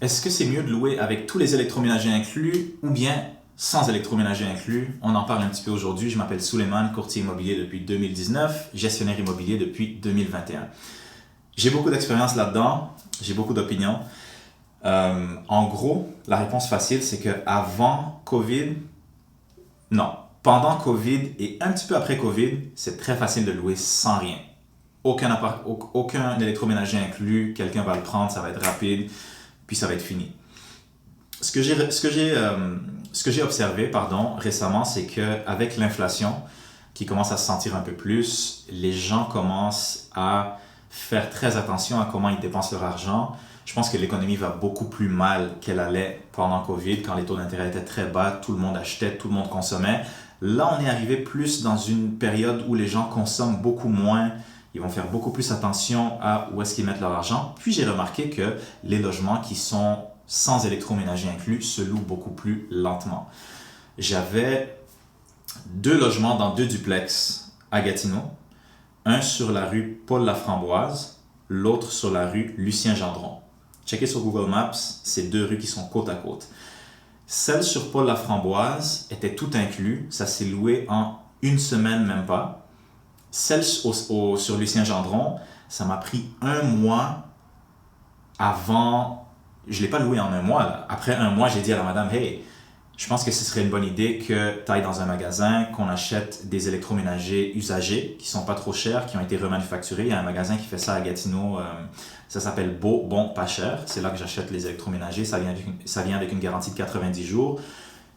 Est-ce que c'est mieux de louer avec tous les électroménagers inclus ou bien sans électroménager inclus? On en parle un petit peu aujourd'hui. Je m'appelle Souleymane, courtier immobilier depuis 2019, gestionnaire immobilier depuis 2021. J'ai beaucoup d'expérience là-dedans, j'ai beaucoup d'opinions. En gros, la réponse facile, c'est que avant COVID, non. Pendant COVID et un petit peu après COVID, c'est très facile de louer sans rien. Aucun électroménager inclus, quelqu'un va le prendre, ça va être rapide, puis ça va être fini. Ce que j'ai observé récemment, c'est qu'avec l'inflation qui commence à se sentir un peu plus, les gens commencent à faire très attention à comment ils dépensent leur argent. Je pense que l'économie va beaucoup plus mal qu'elle allait pendant COVID, quand les taux d'intérêt étaient très bas, tout le monde achetait, tout le monde consommait. Là, on est arrivé plus dans une période où les gens consomment beaucoup moins. Ils vont faire beaucoup plus attention à où est-ce qu'ils mettent leur argent. Puis j'ai remarqué que les logements qui sont sans électroménager inclus se louent beaucoup plus lentement. J'avais 2 logements dans 2 duplex à Gatineau. Un sur la rue Paul-Laframboise, l'autre sur la rue Lucien-Gendron. Checkez sur Google Maps, c'est 2 rues qui sont côte à côte. Celle sur Paul-Laframboise était tout inclus. Ça s'est loué en 1 semaine, même pas. Celle sur Lucien-Gendron, ça m'a pris 1 mois avant. Je ne l'ai pas loué en 1 mois. Là. Après 1 mois, j'ai dit à la madame, hey, je pense que ce serait une bonne idée que tu ailles dans un magasin, qu'on achète des électroménagers usagés qui ne sont pas trop chers, qui ont été remanufacturés. Il y a un magasin qui fait ça à Gatineau. Ça s'appelle Beau, Bon, Pas Cher. C'est là que j'achète les électroménagers. Ça vient avec une garantie de 90 jours.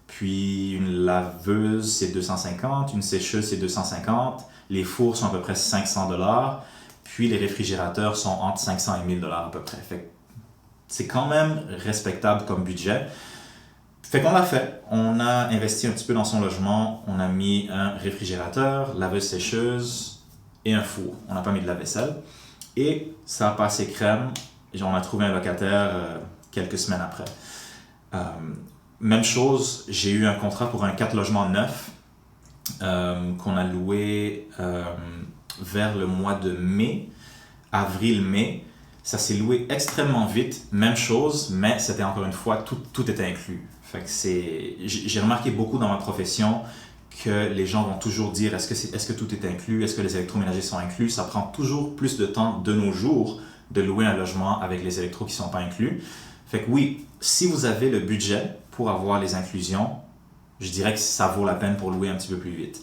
Puis une laveuse, c'est 250. Une sécheuse, c'est 250. Les fours sont à peu près 500 $. Puis les réfrigérateurs sont entre 500 et 1000 $ à peu près. Fait c'est quand même respectable comme budget. Fait qu'on l'a fait. On a investi un petit peu dans son logement. On a mis un réfrigérateur, laveuse sécheuse et un four. On n'a pas mis de lave-vaisselle. Et ça a passé crème. On a trouvé un locataire quelques semaines après. Même chose, j'ai eu un contrat pour un 4 logements neufs qu'on a loué vers le mois de mai, avril-mai. Ça s'est loué extrêmement vite, même chose, mais c'était encore une fois, tout était inclus. Fait que j'ai remarqué beaucoup dans ma profession que les gens vont toujours dire est-ce que tout est inclus, est-ce que les électroménagers sont inclus. Ça prend toujours plus de temps de nos jours de louer un logement avec les électros qui ne sont pas inclus. Fait que oui, si vous avez le budget pour avoir les inclusions, je dirais que ça vaut la peine pour louer un petit peu plus vite.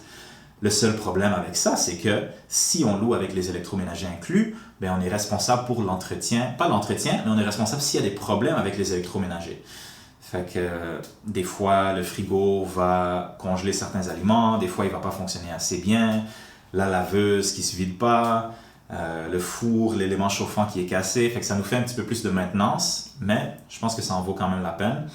Le seul problème avec ça, c'est que si on loue avec les électroménagers inclus, ben on est responsable pour l'entretien. Pas l'entretien, mais on est responsable s'il y a des problèmes avec les électroménagers. Fait que des fois, le frigo va congeler certains aliments, des fois, il ne va pas fonctionner assez bien, la laveuse qui ne se vide pas, le four, l'élément chauffant qui est cassé. Fait que ça nous fait un petit peu plus de maintenance, mais je pense que ça en vaut quand même la peine.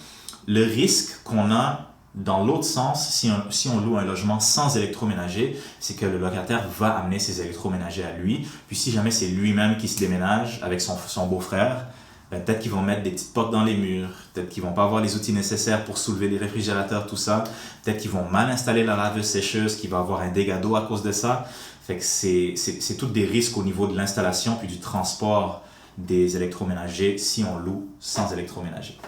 Le risque qu'on a dans l'autre sens, si on loue un logement sans électroménager, c'est que le locataire va amener ses électroménagers à lui. Puis si jamais c'est lui-même qui se déménage avec son beau-frère, ben peut-être qu'ils vont mettre des petites portes dans les murs, peut-être qu'ils vont pas avoir les outils nécessaires pour soulever les réfrigérateurs, tout ça. Peut-être qu'ils vont mal installer la laveuse sécheuse, qu'il va avoir un dégât d'eau à cause de ça. Fait que c'est tous des risques au niveau de l'installation puis du transport des électroménagers si on loue sans électroménager.